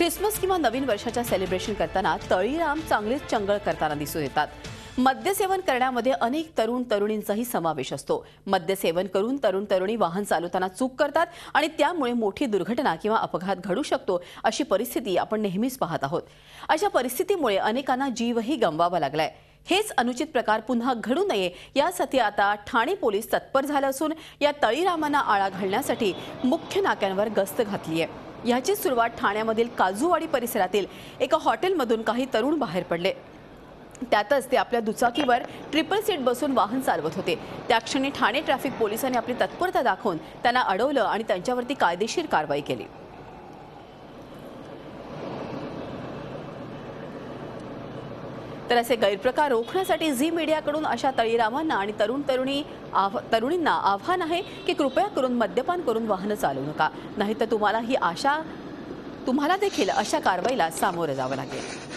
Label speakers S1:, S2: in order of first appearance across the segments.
S1: Christmas किंवा नवीन वर्षाच्या celebration करताना तळीराम चांगलेच चंगळ करताना दिसून येतात। मद्यसेवन करण्यामध्ये अनेक तरुण तरुणींचाही समावेश असतो। मद्यसेवन करून तरुण तरुणी वाहन चालवताना चूक करतात आणि त्यामुळे मोठी दुर्घटना किंवा अपघात घडू शकतो, अशी परिस्थिती आपण नेहमीच पाहत आहोत। अशा परिस्थितीमुळे अनेकांना जीवही गमवावा लागलाय। हेच अनुचित प्रकार पुन्हा घडू नये यासाठी आता ठाणे पोलीस तत्पर झाले असून या तळीरामांना आळा घालण्यासाठी मुख्य नाक्यांवर गस्त घातली आहे। याची सुरुवात ठाण्यामधील काजूवाडी परिसरातील एका हॉटेलमधून काही तरुण बाहेर पडले। त्यातच ते आपल्या दुचाकीवर ट्रिपल सीट बसून वाहन चालवत होते। त्या क्षणी ठाणे ट्रॅफिक पोलिसांनी आपली तत्परता दाखवून त्यांना अडवलं आणि त्यांच्यावरती कायदेशीर कारवाई केली। तर असे गैरप्रकार रोखण्यासाठी झी मीडियाकडून अशा तळीरामांना आणि तरुणींना आव्हान आहे की कृपया करून मद्यपान करून वाहन चालवू नका, नाहीतर तुम्हाला देखील अशा कारवाईला सामोरे जावं लागेल।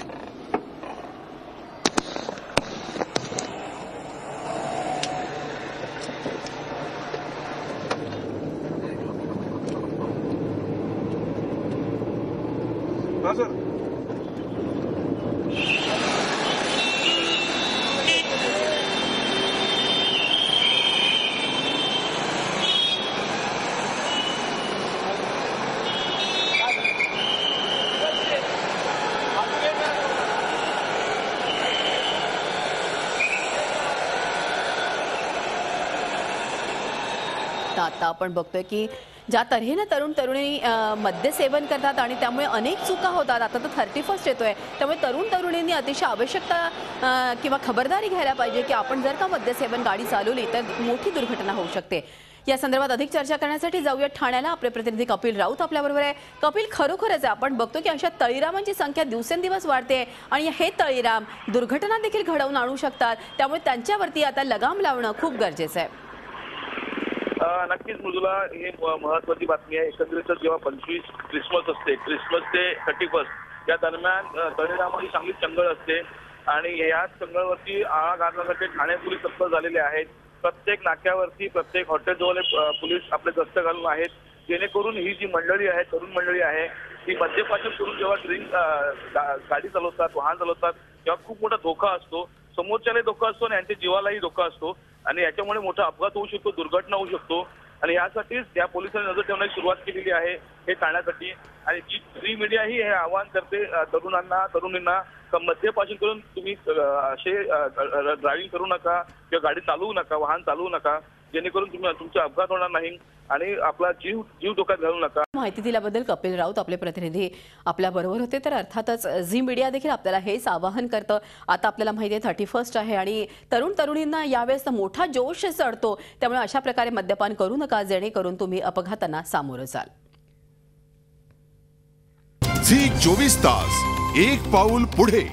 S1: आता आपण बघतोय की ज्या तऱ्हेने तरुण तरुणी मद्यसेवन करतात आणि त्यामुळे अनेक चुका होतात। आता तर 31 येतोय, त्यामुळे तरुण तरुणींनी अतिशय आवश्यकता किंवा खबरदारी घ्यायला पाहिजे की आपण जर का मद्यसेवन गाडी चालवली तर मोठी दुर्घटना होऊ शकते। या संदर्भात अधिक चर्चा करण्यासाठी जाऊया ठाण्याला। आपले प्रतिनिधी कपिल राऊत आपल्याबरोबर आहे। कपिल, खरोखरच आपण बघतो की अशा तळीरामांची संख्या दिवसेंदिवस वाढते आणि हे तळीराम दुर्घटना देखील घडवून आणू शकतात, त्यामुळे त्यांच्यावरती आता लगाम लावणं खूप गरजेचं आहे।
S2: नक्कीच मृदुला, ही महत्त्वाची बातमी आहे। एकंदरीतच जेव्हा 25 क्रिसमस असते, क्रिसमस ते 31 या दरम्यान तळीरामाची चांगली चंगळ असते आणि याच चंगळवरती आळा घालण्यासाठी ठाणे पोलीस तत्पर झालेले आहेत। प्रत्येक नाक्यावरती, प्रत्येक हॉटेलजवळ पोलीस आपले गस्त घालून आहेत, जेणेकरून ही जी मंडळी आहे, तरुण मंडळी आहे, ती मद्यपान करून जेव्हा गाडी चालवतात, वाहन चालवतात, तेव्हा खूप मोठा धोका असतो। समोरच्यालाही धोका असतो आणि यांच्या जीवालाही धोका असतो आणि याच्यामुळे मोठा अपघात होऊ शकतो, दुर्घटना होऊ शकतो। आणि यासाठीच या पोलिसांनी नजर ठेवण्याची सुरुवात केलेली आहे हे टाळण्यासाठी। आणि झी मीडिया ही हे आवाहन करते तरुणींना मद्यपान करून तुम्ही असे ड्रायव्हिंग करू नका किंवा गाडी चालवू नका, वाहन चालवू नका, जेणेकरून तुमचा अपघात होणार नाही आणि आपला जीव धोक्यात घालू नका।
S1: माहिती दिल्याबद्दल कपिल राऊत आपले प्रतिनिधी आपल्या बरोबर होते। तर अर्थातच झी मीडिया देखील आपल्याला हेच आवाहन करतं। आता आपल्याला माहिती आहे 31 आहे आणि तरुण तरुणींना यावेळेस मोठा जोश चढतो, त्यामुळे अशा प्रकारे मद्यपान करू नका, जेणेकरून तुम्ही अपघातांना सामोरं जाल।
S3: झी 24 तास एक पाऊल पुढे।